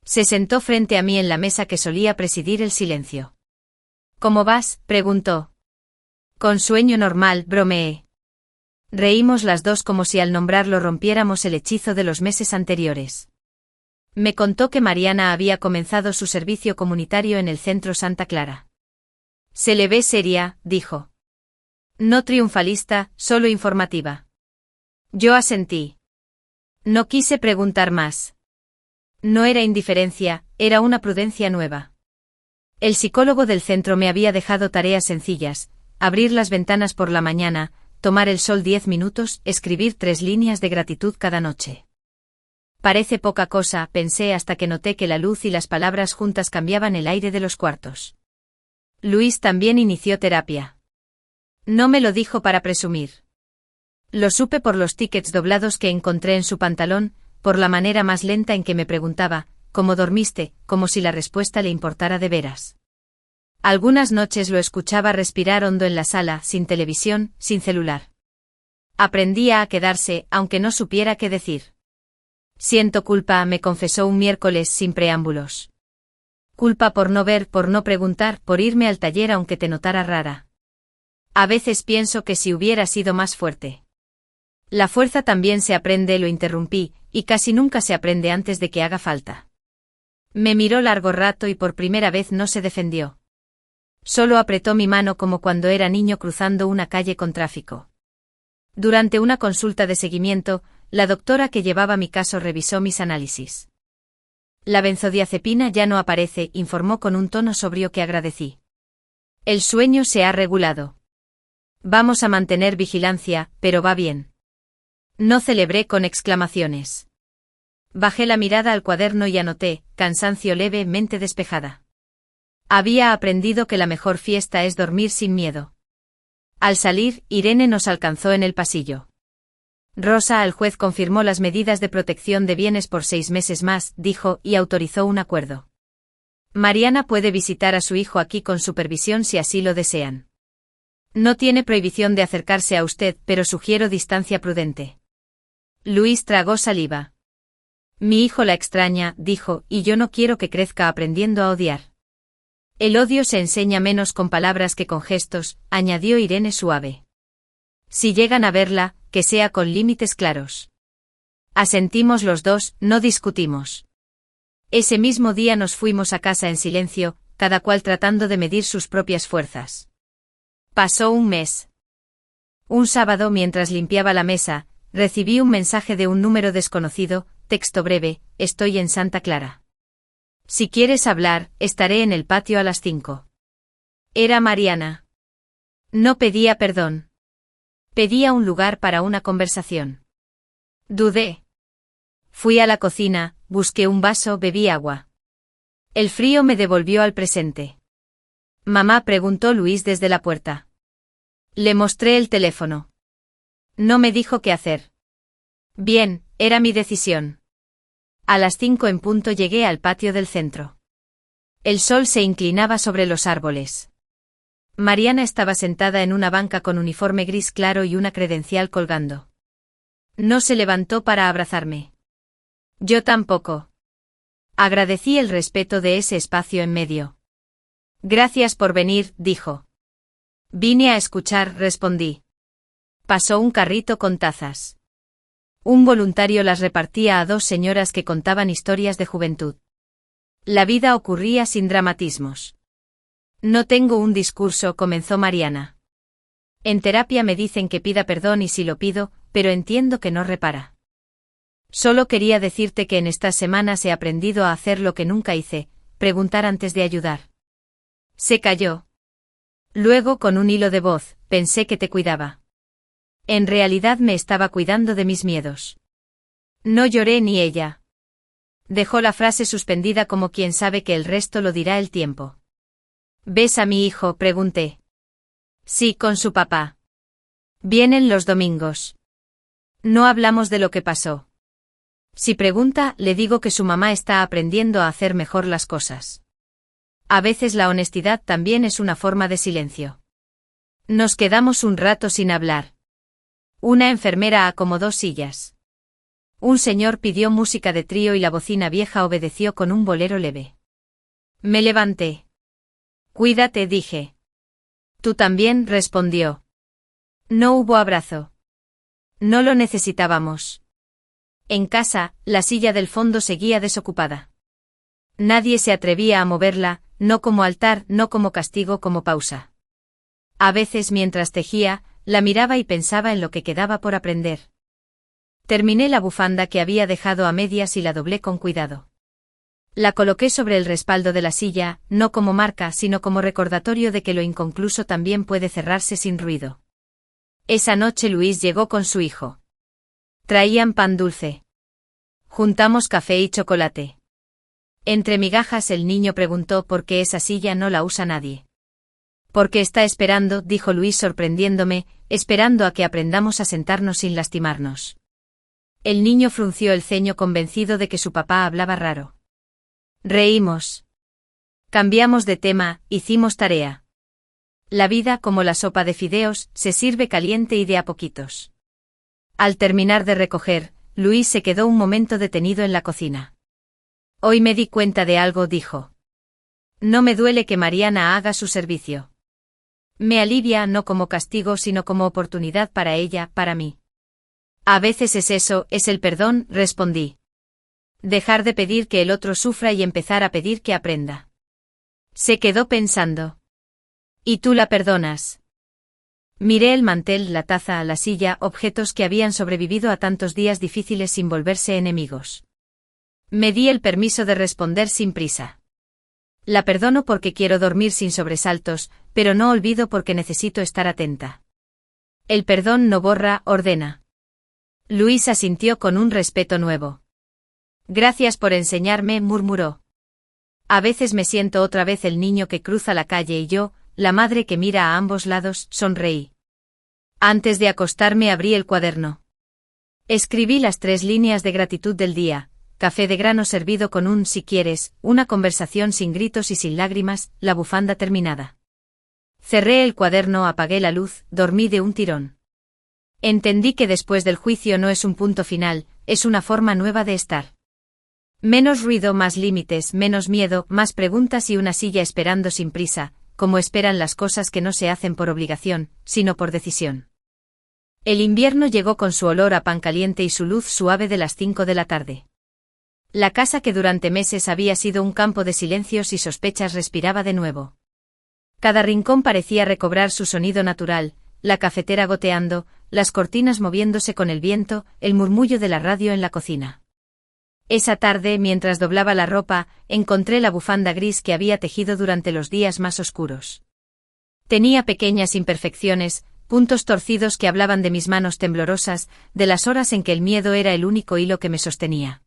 Se sentó frente a mí en la mesa que solía presidir el silencio. ¿Cómo vas?, preguntó. Con sueño normal, bromeé. Reímos las dos como si al nombrarlo rompiéramos el hechizo de los meses anteriores. Me contó que Mariana había comenzado su servicio comunitario en el centro Santa Clara. Se le ve seria, dijo. No triunfalista, solo informativa. Yo asentí. No quise preguntar más. No era indiferencia, era una prudencia nueva. El psicólogo del centro me había dejado tareas sencillas: abrir las ventanas por la mañana, tomar el sol 10 minutos, escribir 3 líneas de gratitud cada noche. Parece poca cosa, pensé hasta que noté que la luz y las palabras juntas cambiaban el aire de los cuartos. Luis también inició terapia. No me lo dijo para presumir. Lo supe por los tickets doblados que encontré en su pantalón, por la manera más lenta en que me preguntaba, ¿cómo dormiste?, como si la respuesta le importara de veras. Algunas noches lo escuchaba respirar hondo en la sala, sin televisión, sin celular. Aprendía a quedarse, aunque no supiera qué decir. Siento culpa, me confesó un miércoles sin preámbulos. Culpa por no ver, por no preguntar, por irme al taller aunque te notara rara. A veces pienso que si hubiera sido más fuerte. La fuerza también se aprende, lo interrumpí, y casi nunca se aprende antes de que haga falta. Me miró largo rato y por primera vez no se defendió. Solo apretó mi mano como cuando era niño cruzando una calle con tráfico. Durante una consulta de seguimiento, la doctora que llevaba mi caso revisó mis análisis. La benzodiazepina ya no aparece, informó con un tono sobrio que agradecí. El sueño se ha regulado. Vamos a mantener vigilancia, pero va bien. No celebré con exclamaciones. Bajé la mirada al cuaderno y anoté, cansancio leve, mente despejada. Había aprendido que la mejor fiesta es dormir sin miedo. Al salir, Irene nos alcanzó en el pasillo. Rosa, el juez confirmó las medidas de protección de bienes por 6 meses más, dijo, y autorizó un acuerdo. Mariana puede visitar a su hijo aquí con supervisión si así lo desean. No tiene prohibición de acercarse a usted, pero sugiero distancia prudente. Luis tragó saliva. Mi hijo la extraña, dijo, y yo no quiero que crezca aprendiendo a odiar. El odio se enseña menos con palabras que con gestos, añadió Irene suave. Si llegan a verla, que sea con límites claros. Asentimos los dos, no discutimos. Ese mismo día nos fuimos a casa en silencio, cada cual tratando de medir sus propias fuerzas. Pasó un mes. Un sábado, mientras limpiaba la mesa, recibí un mensaje de un número desconocido, texto breve, estoy en Santa Clara. Si quieres hablar, estaré en el patio a las 5. Era Mariana. No pedía perdón. Pedía un lugar para una conversación. Dudé. Fui a la cocina, busqué un vaso, bebí agua. El frío me devolvió al presente. Mamá, preguntó Luis desde la puerta. Le mostré el teléfono. No me dijo qué hacer. Bien, era mi decisión. A las 5 en punto llegué al patio del centro. El sol se inclinaba sobre los árboles. Mariana estaba sentada en una banca con uniforme gris claro y una credencial colgando. No se levantó para abrazarme. Yo tampoco. Agradecí el respeto de ese espacio en medio. Gracias por venir, dijo. Vine a escuchar, respondí. Pasó un carrito con tazas. Un voluntario las repartía a 2 señoras que contaban historias de juventud. La vida ocurría sin dramatismos. No tengo un discurso, comenzó Mariana. En terapia me dicen que pida perdón y sí lo pido, pero entiendo que no repara. Solo quería decirte que en estas semanas he aprendido a hacer lo que nunca hice, preguntar antes de ayudar. Se calló. Luego, con un hilo de voz, pensé que te cuidaba. En realidad me estaba cuidando de mis miedos. No lloré ni ella. Dejó la frase suspendida como quien sabe que el resto lo dirá el tiempo. ¿Ves a mi hijo?, pregunté. Sí, con su papá. Vienen los domingos. No hablamos de lo que pasó. Si pregunta, le digo que su mamá está aprendiendo a hacer mejor las cosas. A veces la honestidad también es una forma de silencio. Nos quedamos un rato sin hablar. Una enfermera acomodó sillas. Un señor pidió música de trío y la bocina vieja obedeció con un bolero leve. Me levanté. Cuídate, dije. Tú también, respondió. No hubo abrazo. No lo necesitábamos. En casa, la silla del fondo seguía desocupada. Nadie se atrevía a moverla, no como altar, no como castigo, como pausa. A veces, mientras tejía, la miraba y pensaba en lo que quedaba por aprender. Terminé la bufanda que había dejado a medias y la doblé con cuidado. La coloqué sobre el respaldo de la silla, no como marca, sino como recordatorio de que lo inconcluso también puede cerrarse sin ruido. Esa noche Luis llegó con su hijo. Traían pan dulce. Juntamos café y chocolate. Entre migajas el niño preguntó por qué esa silla no la usa nadie. Porque está esperando, dijo Luis sorprendiéndome, esperando a que aprendamos a sentarnos sin lastimarnos. El niño frunció el ceño convencido de que su papá hablaba raro. Reímos. Cambiamos de tema, hicimos tarea. La vida, como la sopa de fideos, se sirve caliente y de a poquitos. Al terminar de recoger, Luis se quedó un momento detenido en la cocina. Hoy me di cuenta de algo, dijo. No me duele que Mariana haga su servicio. Me alivia no como castigo sino como oportunidad para ella, para mí. A veces es eso, es el perdón, respondí. Dejar de pedir que el otro sufra y empezar a pedir que aprenda. Se quedó pensando. ¿Y tú la perdonas? Miré el mantel, la taza, la silla, objetos que habían sobrevivido a tantos días difíciles sin volverse enemigos. Me di el permiso de responder sin prisa. La perdono porque quiero dormir sin sobresaltos, pero no olvido porque necesito estar atenta. El perdón no borra, ordena. Luis asintió con un respeto nuevo. Gracias por enseñarme, murmuró. A veces me siento otra vez el niño que cruza la calle y yo, la madre que mira a ambos lados, sonreí. Antes de acostarme abrí el cuaderno. Escribí las 3 líneas de gratitud del día: café de grano servido con un si quieres, una conversación sin gritos y sin lágrimas, la bufanda terminada. Cerré el cuaderno, apagué la luz, dormí de un tirón. Entendí que después del juicio no es un punto final, es una forma nueva de estar. Menos ruido, más límites, menos miedo, más preguntas y una silla esperando sin prisa, como esperan las cosas que no se hacen por obligación, sino por decisión. El invierno llegó con su olor a pan caliente y su luz suave de las 5 de la tarde. La casa que durante meses había sido un campo de silencios y sospechas respiraba de nuevo. Cada rincón parecía recobrar su sonido natural, la cafetera goteando, las cortinas moviéndose con el viento, el murmullo de la radio en la cocina. Esa tarde, mientras doblaba la ropa, encontré la bufanda gris que había tejido durante los días más oscuros. Tenía pequeñas imperfecciones, puntos torcidos que hablaban de mis manos temblorosas, de las horas en que el miedo era el único hilo que me sostenía.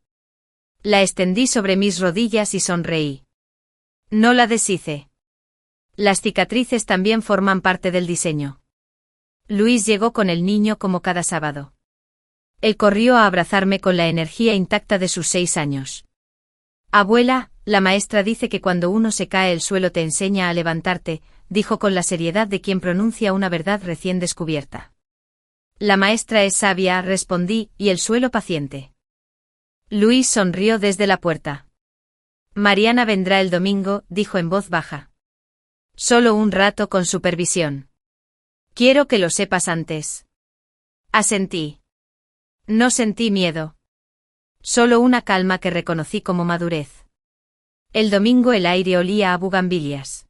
La extendí sobre mis rodillas y sonreí. No la deshice. Las cicatrices también forman parte del diseño. Luis llegó con el niño como cada sábado. Él corrió a abrazarme con la energía intacta de sus 6 años. Abuela, la maestra dice que cuando uno se cae el suelo te enseña a levantarte, dijo con la seriedad de quien pronuncia una verdad recién descubierta. La maestra es sabia, respondí, y el suelo paciente. Luis sonrió desde la puerta. Mariana vendrá el domingo, dijo en voz baja. Solo un rato con supervisión. Quiero que lo sepas antes. Asentí. No sentí miedo. Solo una calma que reconocí como madurez. El domingo el aire olía a bugambilias.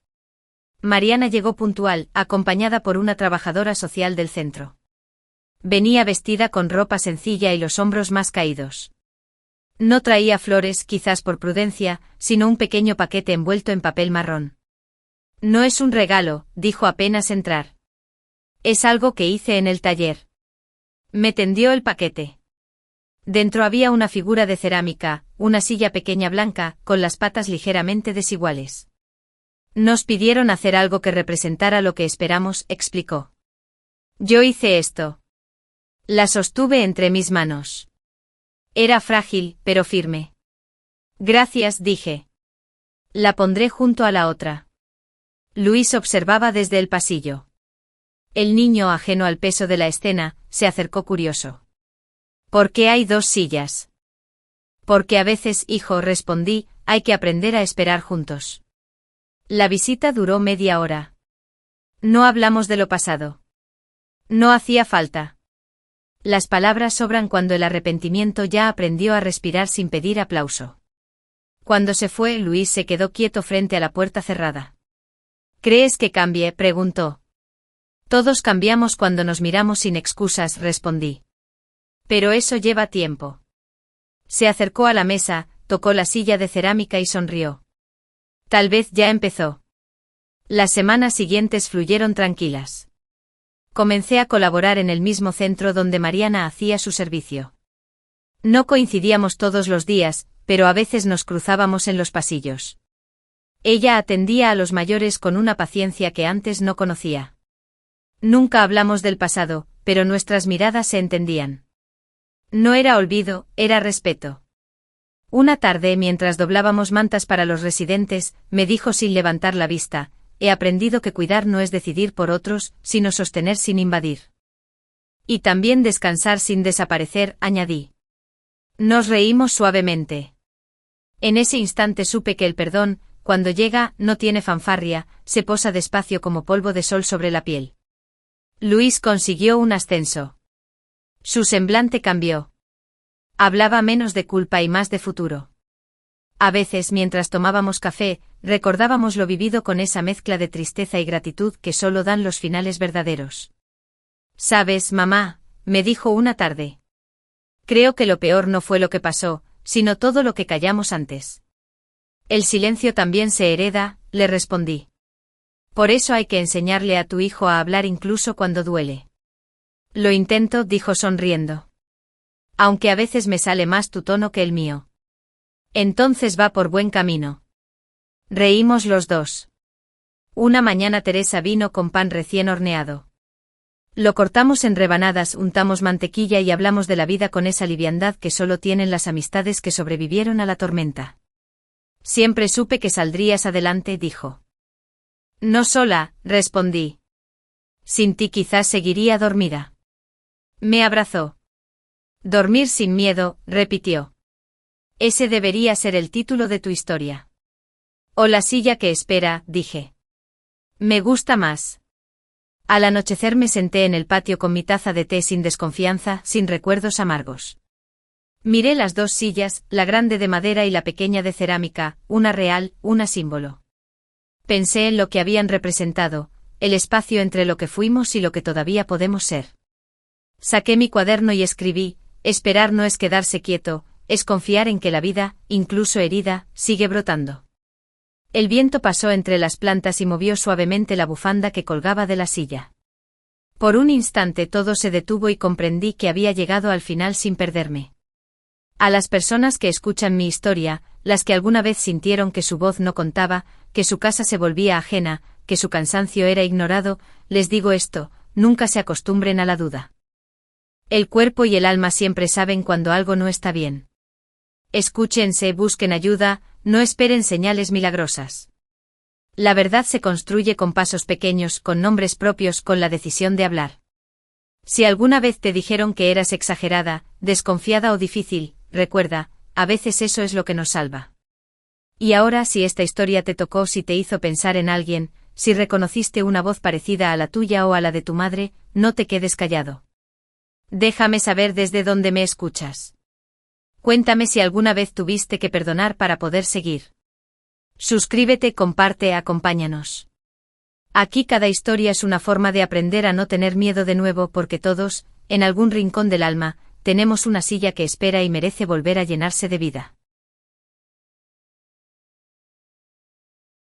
Mariana llegó puntual, acompañada por una trabajadora social del centro. Venía vestida con ropa sencilla y los hombros más caídos. No traía flores, quizás por prudencia, sino un pequeño paquete envuelto en papel marrón. No es un regalo, dijo apenas entrar. Es algo que hice en el taller. Me tendió el paquete. Dentro había una figura de cerámica, una silla pequeña blanca, con las patas ligeramente desiguales. Nos pidieron hacer algo que representara lo que esperamos, explicó. Yo hice esto. La sostuve entre mis manos. Era frágil, pero firme. Gracias, dije. La pondré junto a la otra. Luis observaba desde el pasillo. El niño, ajeno al peso de la escena, se acercó curioso. ¿Por qué hay 2 sillas? Porque a veces, hijo, respondí, hay que aprender a esperar juntos. La visita duró media hora. No hablamos de lo pasado. No hacía falta. Las palabras sobran cuando el arrepentimiento ya aprendió a respirar sin pedir aplauso. Cuando se fue, Luis se quedó quieto frente a la puerta cerrada. ¿Crees que cambie?, preguntó. Todos cambiamos cuando nos miramos sin excusas, respondí. Pero eso lleva tiempo. Se acercó a la mesa, tocó la silla de cerámica y sonrió. Tal vez ya empezó. Las semanas siguientes fluyeron tranquilas. Comencé a colaborar en el mismo centro donde Mariana hacía su servicio. No coincidíamos todos los días, pero a veces nos cruzábamos en los pasillos. Ella atendía a los mayores con una paciencia que antes no conocía. Nunca hablamos del pasado, pero nuestras miradas se entendían. No era olvido, era respeto. Una tarde, mientras doblábamos mantas para los residentes, me dijo sin levantar la vista, he aprendido que cuidar no es decidir por otros, sino sostener sin invadir. Y también descansar sin desaparecer, añadí. Nos reímos suavemente. En ese instante supe que el perdón, cuando llega, no tiene fanfarria, se posa despacio como polvo de sol sobre la piel. Luis consiguió un ascenso. Su semblante cambió. Hablaba menos de culpa y más de futuro. A veces, mientras tomábamos café, recordábamos lo vivido con esa mezcla de tristeza y gratitud que solo dan los finales verdaderos. «¿Sabes, mamá?», me dijo una tarde. «Creo que lo peor no fue lo que pasó, sino todo lo que callamos antes». «El silencio también se hereda», le respondí. «Por eso hay que enseñarle a tu hijo a hablar incluso cuando duele». «Lo intento», dijo sonriendo. «Aunque a veces me sale más tu tono que el mío». «Entonces va por buen camino». Reímos los dos. Una mañana Teresa vino con pan recién horneado. Lo cortamos en rebanadas, untamos mantequilla y hablamos de la vida con esa liviandad que solo tienen las amistades que sobrevivieron a la tormenta. «Siempre supe que saldrías adelante», dijo. «No sola», respondí. «Sin ti quizás seguiría dormida». Me abrazó. «Dormir sin miedo», repitió. «Ese debería ser el título de tu historia». «O la silla que espera», dije. «Me gusta más». Al anochecer me senté en el patio con mi taza de té sin desconfianza, sin recuerdos amargos. Miré las dos sillas, la grande de madera y la pequeña de cerámica, una real, una símbolo. Pensé en lo que habían representado, el espacio entre lo que fuimos y lo que todavía podemos ser. Saqué mi cuaderno y escribí: esperar no es quedarse quieto, es confiar en que la vida, incluso herida, sigue brotando. El viento pasó entre las plantas y movió suavemente la bufanda que colgaba de la silla. Por un instante todo se detuvo y comprendí que había llegado al final sin perderme. A las personas que escuchan mi historia, las que alguna vez sintieron que su voz no contaba, que su casa se volvía ajena, que su cansancio era ignorado, les digo esto: nunca se acostumbren a la duda. El cuerpo y el alma siempre saben cuando algo no está bien. Escúchense, busquen ayuda, no esperen señales milagrosas. La verdad se construye con pasos pequeños, con nombres propios, con la decisión de hablar. Si alguna vez te dijeron que eras exagerada, desconfiada o difícil, recuerda, a veces eso es lo que nos salva. Y ahora, si esta historia te tocó, si te hizo pensar en alguien, si reconociste una voz parecida a la tuya o a la de tu madre, no te quedes callado. Déjame saber desde dónde me escuchas. Cuéntame si alguna vez tuviste que perdonar para poder seguir. Suscríbete, comparte, acompáñanos. Aquí cada historia es una forma de aprender a no tener miedo de nuevo, porque todos, en algún rincón del alma, tenemos una silla que espera y merece volver a llenarse de vida.